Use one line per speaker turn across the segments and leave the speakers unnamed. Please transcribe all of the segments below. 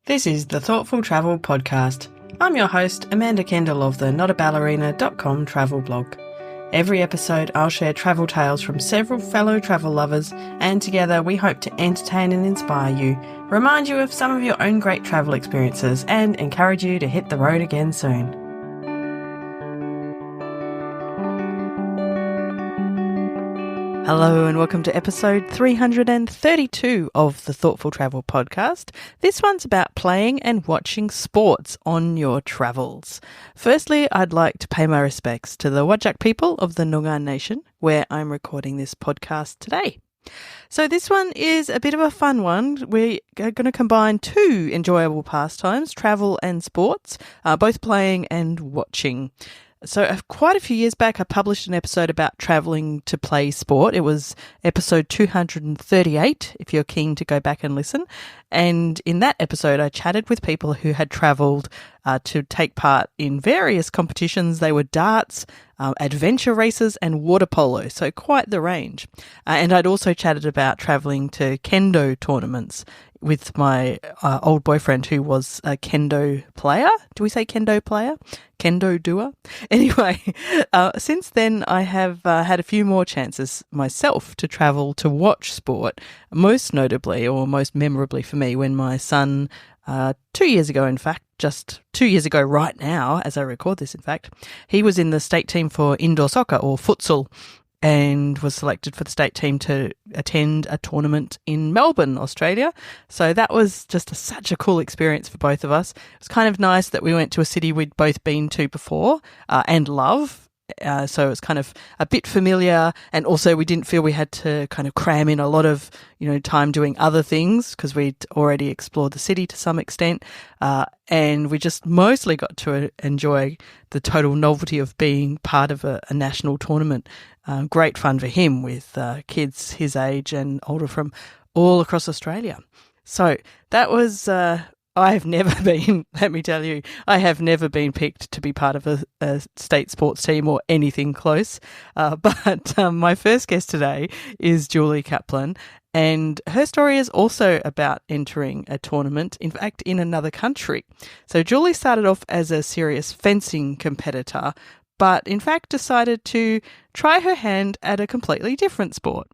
This is the Thoughtful Travel Podcast. I'm your host, Amanda Kendall of the notaballerina.com travel blog. Every episode, I'll share travel tales from several fellow travel lovers, and together we hope to entertain and inspire you, remind you of some of your own great travel experiences, and encourage you to hit the road again soon. Hello and welcome to episode 332 of the Thoughtful Travel Podcast. This one's about playing and watching sports on your travels. Firstly, I'd like to pay my respects to the Whadjuk people of the Noongar Nation, where I'm recording this podcast today. So this one is a bit of a fun one. We are going to combine two enjoyable pastimes, travel and sports, both playing and watching. So quite a few years back, I published an episode about travelling to play sport. It was episode 238, if you're keen to go back and listen. And in that episode, I chatted with people who had travelled to take part in various competitions. They were darts, adventure races and water polo, so quite the range. And I'd also chatted about travelling to kendo tournaments with my old boyfriend who was a kendo player. Do we say kendo player? Kendo doer? Anyway, since then I have had a few more chances myself to travel to watch sport, most notably or most memorably for me when my son, 2 years ago in fact, just 2 years ago right now as I record this in fact, he was in the state team for indoor soccer or futsal, and was selected for the state team to attend a tournament in Melbourne, Australia. So that was just such a cool experience for both of us. It was kind of nice that we went to a city we'd both been to before and love. So it was kind of a bit familiar, and also we didn't feel we had to kind of cram in a lot of, time doing other things because we'd already explored the city to some extent. And we just mostly got to enjoy the total novelty of being part of a national tournament. Great fun for him with kids his age and older from all across Australia. So that was... I have never been, let me tell you, I have never been picked to be part of a state sports team or anything close. But my first guest today is Julie Kaplan, and her story is also about entering a tournament, in fact, in another country. So Julie started off as a serious fencing competitor, but in fact decided to try her hand at a completely different sport.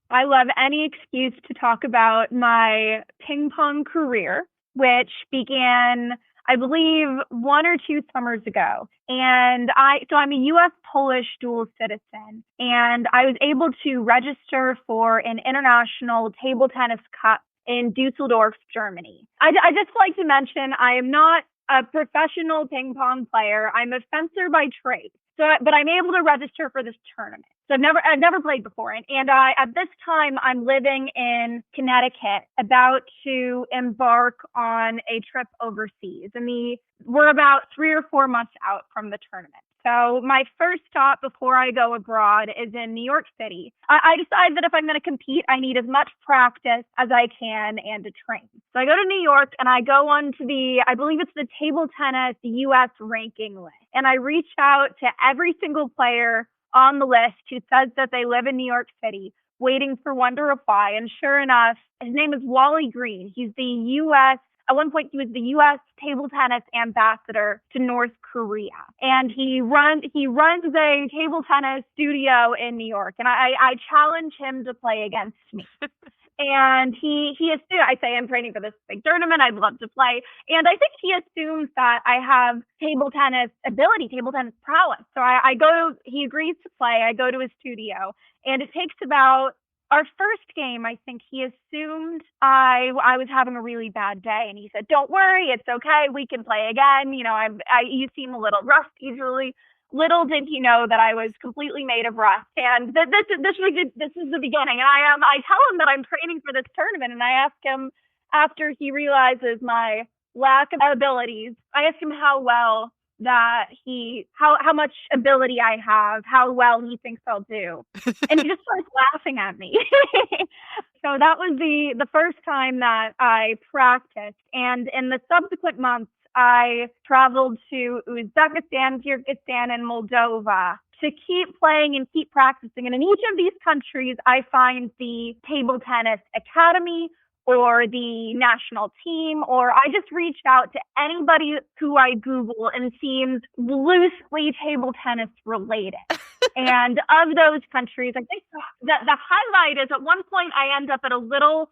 I love any excuse to talk about my ping pong career, which began, I believe, 1 or 2 summers ago. And I'm a U.S. Polish dual citizen, and I was able to register for an international table tennis cup in Dusseldorf, Germany. I just like to mention I am not a professional ping pong player. I'm a fencer by trade. But I'm able to register for this tournament. So I've never played before. And at this time, I'm living in Connecticut, about to embark on a trip overseas. And we're about 3 or 4 months out from the tournament. So my first stop before I go abroad is in New York City. I decide that if I'm going to compete, I need as much practice as I can and to train. So I go to New York and I go on to I believe it's the table tennis U.S. ranking list. And I reach out to every single player on the list who says that they live in New York City, waiting for one to reply. And sure enough, his name is Wally Green. At one point, he was the U.S. table tennis ambassador to North Korea, and he runs a table tennis studio in New York. And I challenge him to play against me. And he assumed, I say, I'm training for this big tournament. I'd love to play. And I think he assumes that I have table tennis ability, table tennis prowess. So he agrees to play. I go to his studio, and it takes about our first game, I think he assumed I was having a really bad day, and he said, "Don't worry, it's okay. We can play again. You seem a little rusty, Julie." Little did he know that I was completely made of rust, and that this is the beginning. And I tell him that I'm training for this tournament, and I ask him after he realizes my lack of abilities. I ask him how much ability I have, how well he thinks I'll do. And he just starts laughing at me. So that was the first time that I practiced. And in the subsequent months, I traveled to Uzbekistan, Kyrgyzstan, and Moldova to keep playing and keep practicing. And in each of these countries, I find the table tennis academy or the national team, or I just reach out to anybody who I Google and seems loosely table tennis related. And of those countries, I think that the highlight is at one point I end up at a little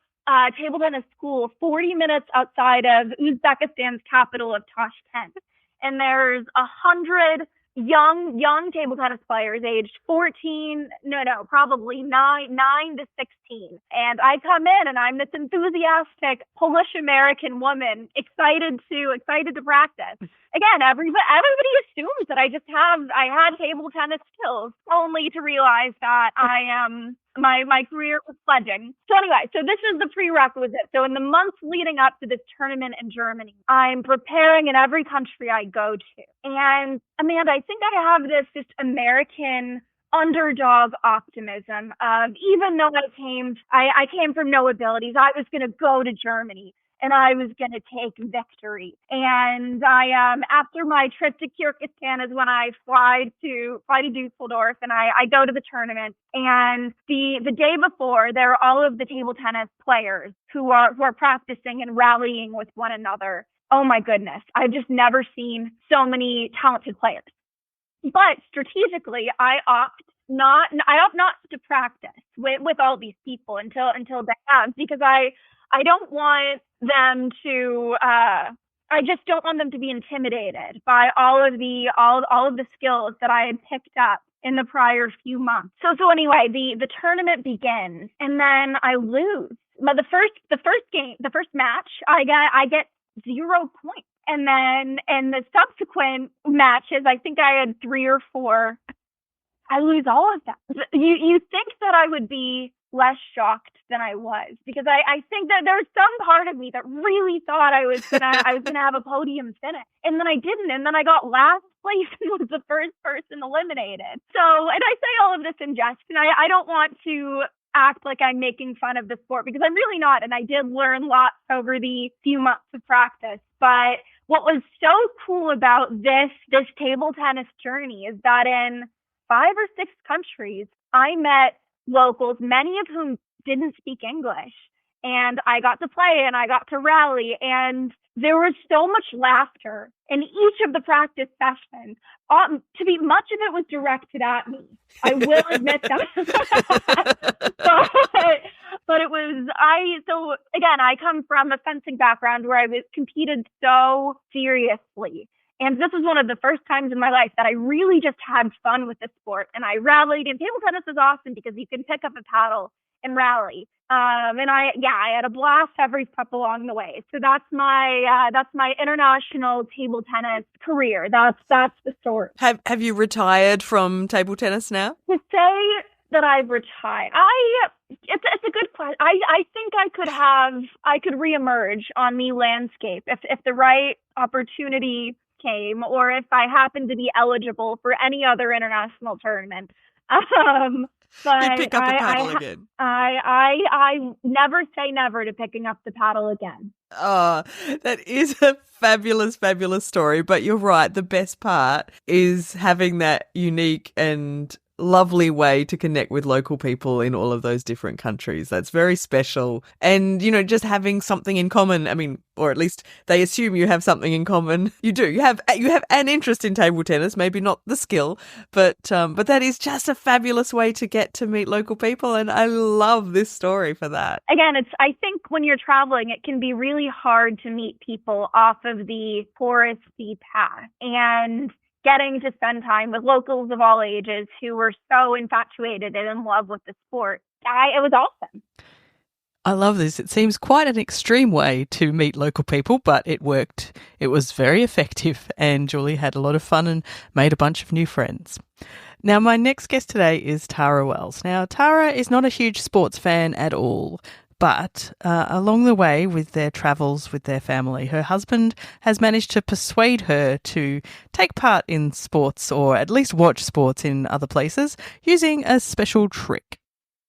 table tennis school 40 minutes outside of Uzbekistan's capital of Tashkent. And there's 100 young table tennis players aged 14, probably 9 to 16. And I come in and I'm this enthusiastic Polish American woman excited to practice. Again, everybody assumes that I had table tennis skills, only to realize that my career was fledgling. So anyway, so this is the prerequisite. So in the months leading up to this tournament in Germany, I'm preparing in every country I go to. And Amanda, I think I have this just American underdog optimism of, even though I came from no abilities, I was going to go to Germany and I was going to take victory. And after my trip to Kyrgyzstan is when I fly to Dusseldorf and I go to the tournament. And the day before, there are all of the table tennis players who are practicing and rallying with one another. Oh my goodness, I've just never seen so many talented players. But strategically, I opt not to practice with all these people until they have, because I don't want them to I just don't want them to be intimidated by all of the skills that I had picked up in the prior few months. So anyway, the tournament begins and then I lose. But the first match, I get 0 points. And then in the subsequent matches, I think I had 3 or 4. I lose all of them. You think that I would be less shocked than I was, because I think that there's some part of me that really thought I was gonna have a podium finish, and then I didn't, and then I got last place and was the first person eliminated. So, and I say all of this in jest, and I don't want to act like I'm making fun of the sport, because I'm really not, and I did learn lots over the few months of practice. But what was so cool about this table tennis journey is that in 5 or 6 countries, I met locals, many of whom didn't speak English, and I got to play and I got to rally, and there was so much laughter in each of the practice sessions. Much of it was directed at me. I will admit that. but it was, so again, I come from a fencing background where I was competed so seriously. And this was one of the first times in my life that I really just had fun with the sport. And I rallied, and table tennis is awesome because you can pick up a paddle and rally. And I had a blast every step along the way. So that's my international table tennis career. That's the story.
Have you retired from table tennis now?
To say that I've retired, it's a good question. I think I could reemerge on the landscape if the right opportunity came, or if I happened to be eligible for any other international tournament. But
you'd pick up the paddle again.
I never say never to picking up the paddle again.
Oh, that is a fabulous, fabulous story. But you're right. The best part is having that unique and lovely way to connect with local people in all of those different countries. That's very special. And, just having something in common. I mean, or at least they assume you have something in common. You do. You have an interest in table tennis, maybe not the skill, but that is just a fabulous way to get to meet local people. And I love this story for that.
Again, I think when you're traveling, it can be really hard to meet people off of the touristy path. And getting to spend time with locals of all ages who were so infatuated and in love with the sport, it was awesome.
I love this. It seems quite an extreme way to meet local people, but it worked. It was very effective, and Julie had a lot of fun and made a bunch of new friends. Now, my next guest today is Tara Wells. Now, Tara is not a huge sports fan at all, but along the way with their travels with their family, her husband has managed to persuade her to take part in sports, or at least watch sports in other places, using a special trick.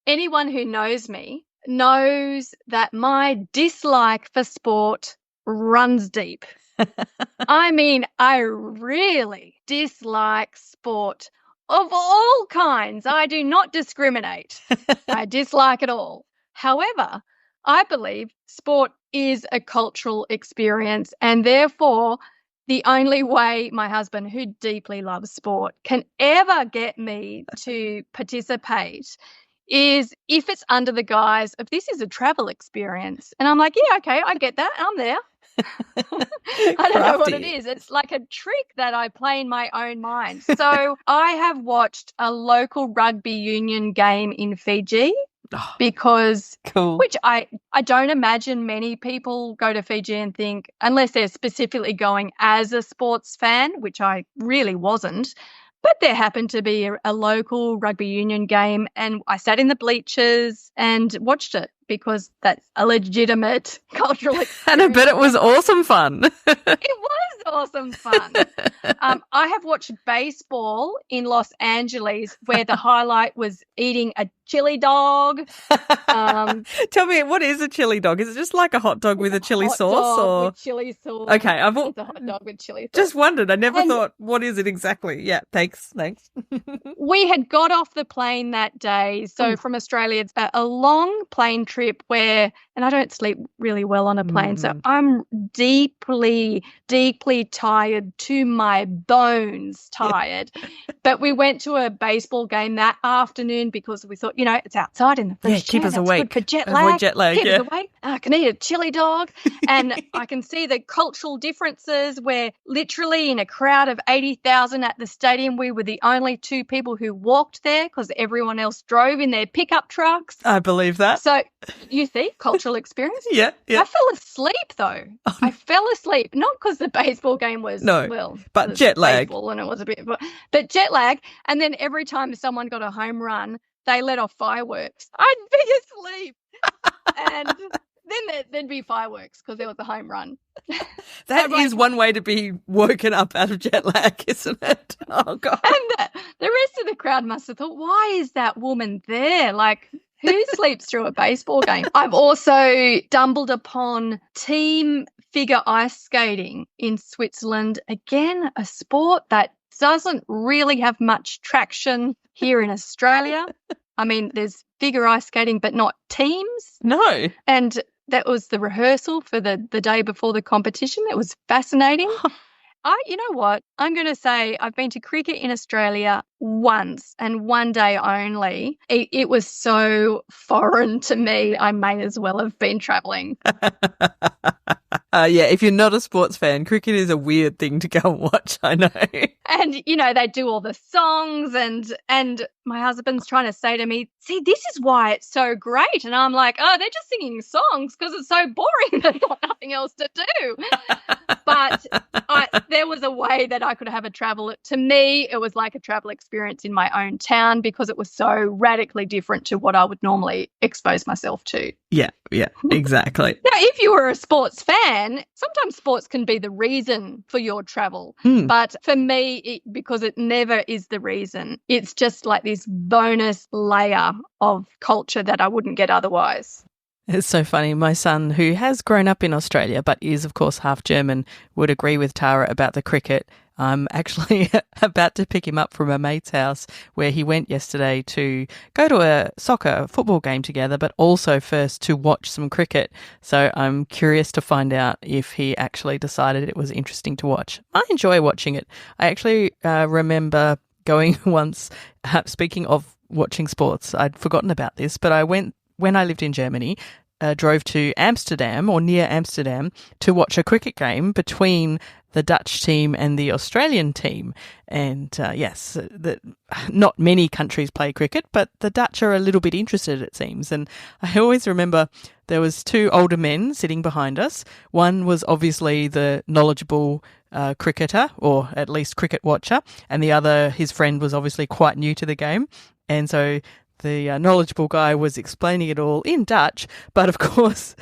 Anyone who knows me knows that my dislike for sport runs deep. I mean, I really dislike sport of all kinds. I do not discriminate. I dislike it all. However, I believe sport is a cultural experience, and therefore the only way my husband, who deeply loves sport, can ever get me to participate is if it's under the guise of this is a travel experience. And I'm like, yeah, okay, I get that. I'm there. I don't know what it is. It's like a trick that I play in my own mind. So I have watched a local rugby union game in Fiji. Because,
cool.
Which I don't imagine many people go to Fiji and think, unless they're specifically going as a sports fan, which I really wasn't, but there happened to be a local rugby union game and I sat in the bleachers and watched it because that's a legitimate cultural experience.
And I bet it was awesome fun.
It was awesome fun. I have watched baseball in Los Angeles where the highlight was eating a chili dog.
Tell me, what is a chili dog? Is it just like a hot dog with a chili sauce? Or
with chili sauce.
Okay,
it's a hot dog with chili sauce.
Just wondered. I never thought, what is it exactly? Yeah, thanks.
We had got off the plane that day. So from Australia, it's a long plane trip where, and I don't sleep really well on a plane, so I'm deeply, deeply tired to my bones tired. But we went to a baseball game that afternoon because we thought, it's outside in the fresh
keep
air.
us
That's
awake.
good for jet
Avoid
lag.
jet lag,
Keep us awake. I can eat a chili dog. And I can see the cultural differences where literally in a crowd of 80,000 at the stadium, we were the only two people who walked there because everyone else drove in their pickup trucks.
I believe that.
So you see, cultural experience.
Yeah.
I fell asleep though. I fell asleep, not because the baseball game was,
but jet lag.
And it was a bit, but jet lag. And then every time someone got a home run, they let off fireworks. I'd be asleep. And then there'd be fireworks because there was a home run.
That is one way to be woken up out of jet lag, isn't it? Oh, God.
And the rest of the crowd must have thought, why is that woman there? Like, who sleeps through a baseball game? I've also stumbled upon team figure ice skating in Switzerland. Again, a sport that doesn't really have much traction here in Australia. I mean, there's figure ice skating, but not teams.
No.
And that was the rehearsal for the day before the competition. It was fascinating. You know what? I'm going to say I've been to cricket in Australia once and one day only. It was so foreign to me, I may as well have been travelling.
Yeah, if you're not a sports fan, cricket is a weird thing to go and watch, I know.
And, they do all the songs and my husband's trying to say to me, see, this is why it's so great. And I'm like, oh, they're just singing songs because it's so boring. They've got nothing else to do. But there was a way that I could have a travel. To me, it was like a travel experience in my own town because it was so radically different to what I would normally expose myself to.
Yeah, exactly.
Now, if you were a sports fan, sometimes sports can be the reason for your travel. But for me, because it never is the reason, it's just like this bonus layer of culture that I wouldn't get otherwise.
It's so funny. My son, who has grown up in Australia but is, of course, half German, would agree with Tara about the cricket. I'm actually about to pick him up from a mate's house where he went yesterday to go to a football game together, but also first to watch some cricket. So I'm curious to find out if he actually decided it was interesting to watch. I enjoy watching it. I actually remember going once, speaking of watching sports, I'd forgotten about this, but I went when I lived in Germany, drove to Amsterdam or near Amsterdam to watch a cricket game between the Dutch team and the Australian team. And yes, not many countries play cricket, but the Dutch are a little bit interested, it seems. And I always remember there was two older men sitting behind us. One was obviously the knowledgeable cricketer, or at least cricket watcher, and the other, his friend, was obviously quite new to the game. And so the knowledgeable guy was explaining it all in Dutch, but of course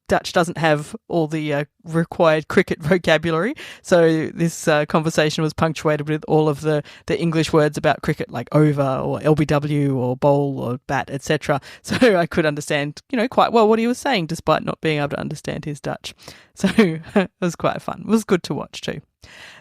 Dutch doesn't have all the required cricket vocabulary, so this conversation was punctuated with all of the English words about cricket, like over or LBW or bowl or bat, etc. So I could understand, quite well what he was saying, despite not being able to understand his Dutch. So it was quite fun. It was good to watch too.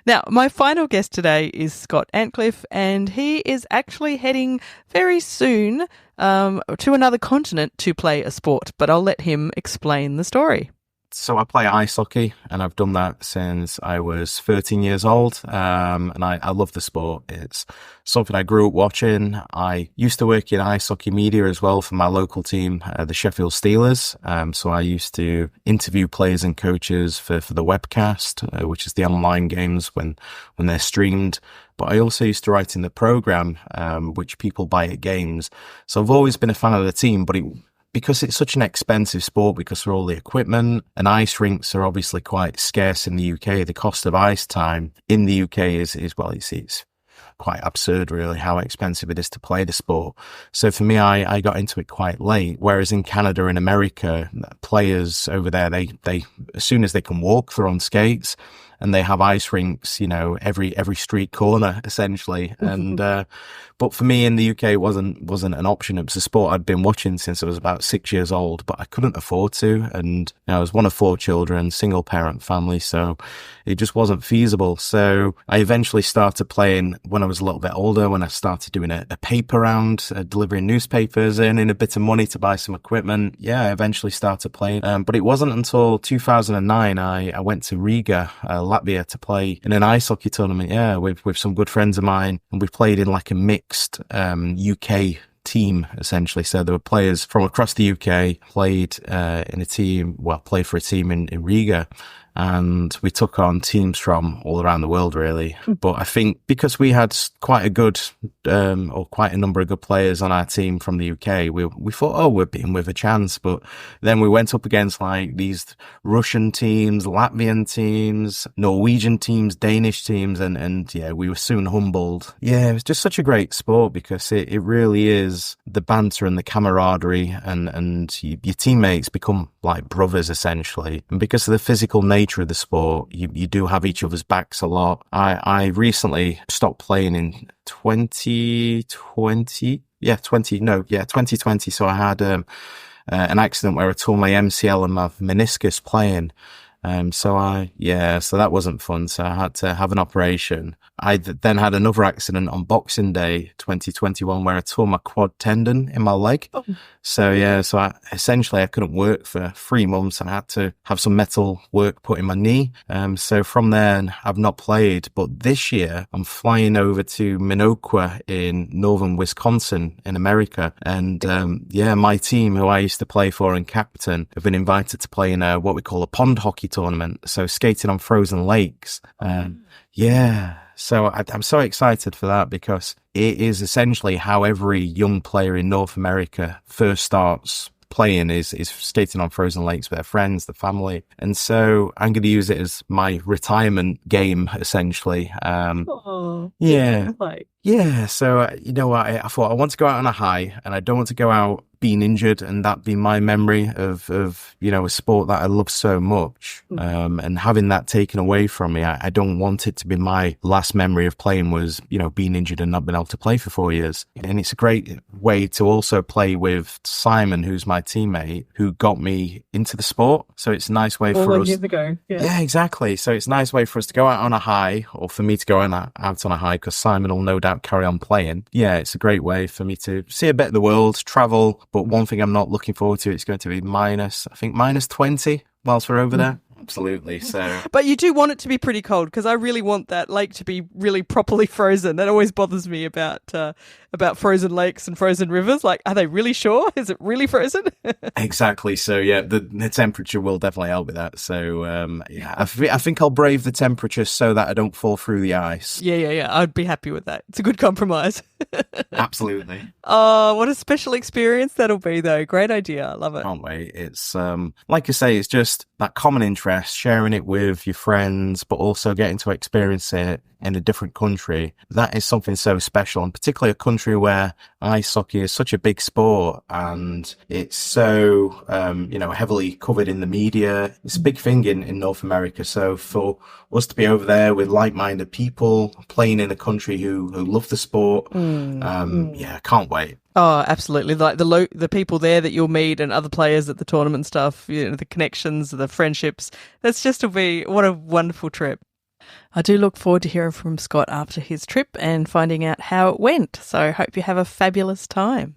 Now, my final guest today is Scott Antcliffe, and he is actually heading very soon to another continent to play a sport, but I'll let him explain the story.
So I play ice hockey, and I've done that since I was 13 years old, and I love the sport. It's something I grew up watching. I used to work in ice hockey media as well for my local team, the Sheffield Steelers. So I used to interview players and coaches for the webcast, which is the online games when they're streamed. But I also used to write in the program, which people buy at games. So I've always been a fan of the team, but because it's such an expensive sport, because of all the equipment, and ice rinks are obviously quite scarce in the UK. The cost of ice time in the UK is it's quite absurd, really, how expensive it is to play the sport. So for me, I got into it quite late. Whereas in Canada and America, players over there, they as soon as they can walk, they're on skates. And they have ice rinks, every street corner, essentially. And but for me in the UK, it wasn't an option. It was a sport I'd been watching since I was about 6 years old, but I couldn't afford to. And I was one of 4 children, single parent family, so it just wasn't feasible. So I eventually started playing when I was a little bit older, when I started doing a paper round, delivering newspapers, earning a bit of money to buy some equipment. Yeah, I eventually started playing. But it wasn't until 2009 I went to Riga, Latvia, to play in an ice hockey tournament, with some good friends of mine, and we played in like a mixed UK team, essentially. So there were players from across the UK played for a team in Riga, and we took on teams from all around the world, really. But I think because we had quite a number of good players on our team from the UK, we thought, we're beaten with a chance. But then we went up against like these Russian teams, Latvian teams, Norwegian teams, Danish teams, and we were soon humbled. Yeah, it was just such a great sport because it really is the banter and the camaraderie, and your teammates become like brothers, essentially. And because of the physical nature of the sport, you do have each other's backs a lot. I recently stopped playing in 2020. 2020. So I had an accident where I tore my MCL and my meniscus playing. So that wasn't fun. So I had to have an operation. I then had another accident on Boxing Day 2021 where I tore my quad tendon in my leg. Oh. So I couldn't work for 3 months, and I had to have some metal work put in my knee. So from there, I've not played. But this year, I'm flying over to Minocqua in northern Wisconsin in America. And my team, who I used to play for and captain, have been invited to play in what we call a pond hockey tournament. So skating on frozen lakes. So I'm so excited for that because it is essentially how every young player in North America first starts playing is skating on frozen lakes with their friends, the family. And so I'm going to use it as my retirement game, essentially. So, I thought I want to go out on a high, and I don't want to go out being injured and that be my memory of a sport that I love so much. And having that taken away from me, I don't want it to be my last memory of playing was, being injured and not being able to play for 4 years. And it's a great way to also play with Simon, who's my teammate, who got me into the sport. So it's a nice way for us.
Years ago.
Yeah, exactly. So it's a nice way for us to go out on a high, or for me to go out on a high, because Simon will no doubt carry on playing. Yeah, it's a great way for me to see a bit of the world, travel. But one thing I'm not looking forward to, it's going to be minus 20 whilst we're over there. Absolutely. So,
but you do want it to be pretty cold, because I really want that lake to be really properly frozen. That always bothers me about frozen lakes and frozen rivers. Like, are they really sure? Is it really frozen?
Exactly. So yeah, the temperature will definitely help with that. So I think I'll brave the temperature so that I don't fall through the ice.
Yeah. I'd be happy with that. It's a good compromise.
Absolutely.
Oh, what a special experience that'll be, though. Great idea. I love it.
Can't wait. It's like I say, it's just that common interest, sharing it with your friends, but also getting to experience it in a different country. That is something so special, and particularly a country where ice hockey is such a big sport and it's so, heavily covered in the media. It's a big thing in North America. So for us to be over there with like-minded people playing in a country who love the sport, I can't wait.
Oh, absolutely. Like the people there that you'll meet and other players at the tournament stuff, the connections, the friendships. That's just what a wonderful trip. I do look forward to hearing from Scott after his trip and finding out how it went. So I hope you have a fabulous time.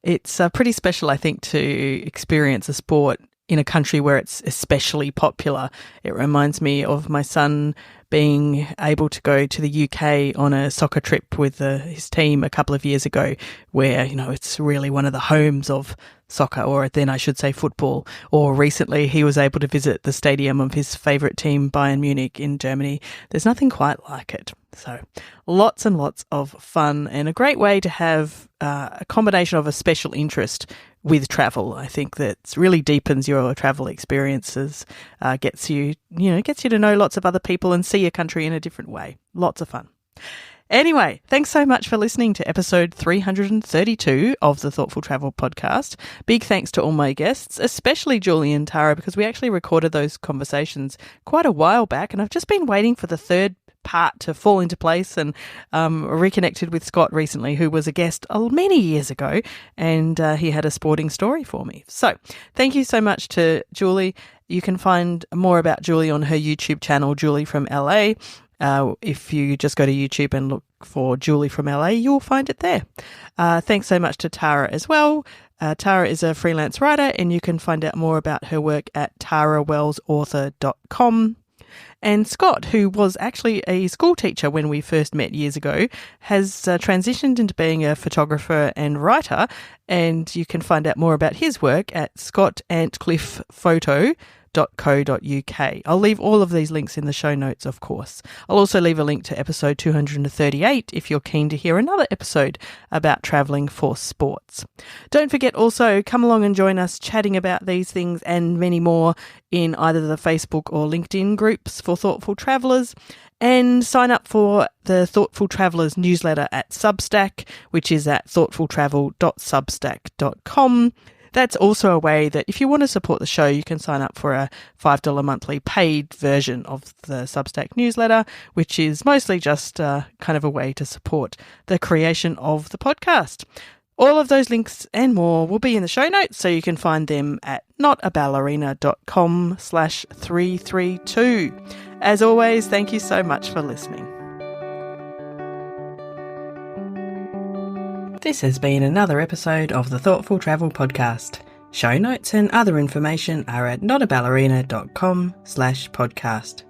It's pretty special, I think, to experience a sport in a country where it's especially popular. It reminds me of my son being able to go to the UK on a soccer trip with his team a couple of years ago, where, it's really one of the homes of soccer, or then I should say football. Or recently he was able to visit the stadium of his favourite team, Bayern Munich in Germany. There's nothing quite like it. So lots and lots of fun, and a great way to have a combination of a special interest with travel. I think that really deepens your travel experiences, gets you to know lots of other people and see your country in a different way. Lots of fun. Anyway, thanks so much for listening to episode 332 of the Thoughtful Travel podcast. Big thanks to all my guests, especially Julie and Tara, because we actually recorded those conversations quite a while back, and I've just been waiting for the third part to fall into place, and reconnected with Scott recently, who was a guest many years ago, and he had a sporting story for me. So thank you so much to Julie. You can find more about Julie on her YouTube channel, Julie from LA. If you just go to YouTube and look for Julie from LA, you'll find it there. Thanks so much to Tara as well. Tara is a freelance writer, and you can find out more about her work at tarawellsauthor.com. And Scott, who was actually a school teacher when we first met years ago, has transitioned into being a photographer and writer, and you can find out more about his work at scottantcliffephoto.co.uk. I'll leave all of these links in the show notes, of course. I'll also leave a link to episode 238 if you're keen to hear another episode about travelling for sports. Don't forget also, come along and join us chatting about these things and many more in either the Facebook or LinkedIn groups for Thoughtful Travellers, and sign up for the Thoughtful Travellers newsletter at Substack, which is at thoughtfultravel.substack.com. That's also a way that if you want to support the show, you can sign up for a $5 monthly paid version of the Substack newsletter, which is mostly just kind of a way to support the creation of the podcast. All of those links and more will be in the show notes, so you can find them at notaballerina.com/332. As always, thank you so much for listening. This has been another episode of the Thoughtful Travel podcast. Show notes and other information are at notaballerina.com/podcast.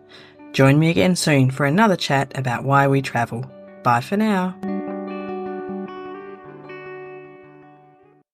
Join me again soon for another chat about why we travel. Bye for now.